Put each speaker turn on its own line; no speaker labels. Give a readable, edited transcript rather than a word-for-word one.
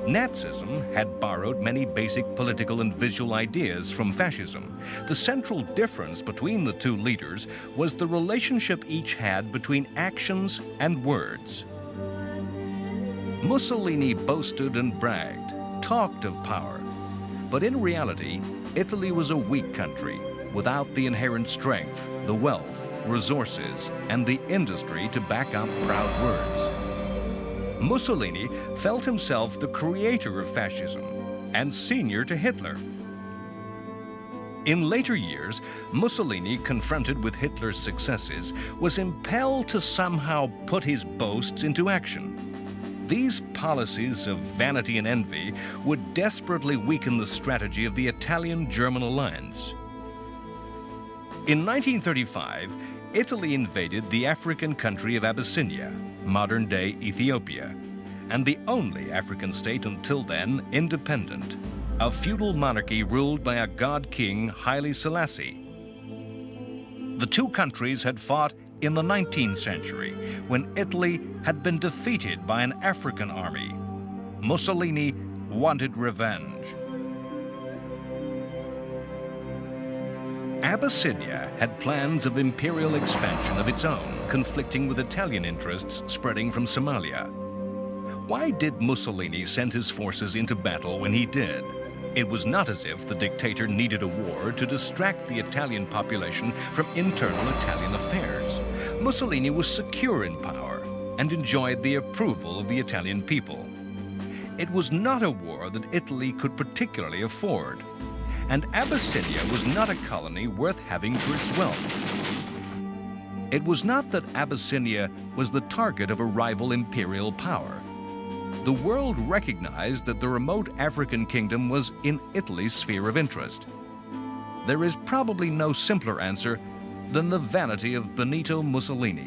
Nazism had borrowed many basic political and visual ideas from fascism. The central difference between the two leaders was the relationship each had between actions and words. Mussolini boasted and bragged, talked of power, but in reality, Italy was a weak country without the inherent strength, the wealth, resources, and the industry to back up proud words. Mussolini felt himself the creator of fascism and senior to Hitler. In later years, Mussolini, confronted with Hitler's successes, was impelled to somehow put his boasts into action. These policies of vanity and envy would desperately weaken the strategy of the Italian-German alliance. In 1935, Italy invaded the African country of Abyssinia, modern-day Ethiopia, and the only African state until then independent, a feudal monarchy ruled by a god-king, Haile Selassie. The two countries had fought in the 19th century, when Italy had been defeated by an African army. Mussolini wanted revenge. Abyssinia had plans of imperial expansion of its own, conflicting with Italian interests spreading from Somalia. Why did Mussolini send his forces into battle when he did? It was not as if the dictator needed a war to distract the Italian population from internal Italian affairs. Mussolini was secure in power and enjoyed the approval of the Italian people. It was not a war that Italy could particularly afford, and Abyssinia was not a colony worth having for its wealth. It was not that Abyssinia was the target of a rival imperial power. The world recognized that the remote African kingdom was in Italy's sphere of interest. There is probably no simpler answer than the vanity of Benito Mussolini.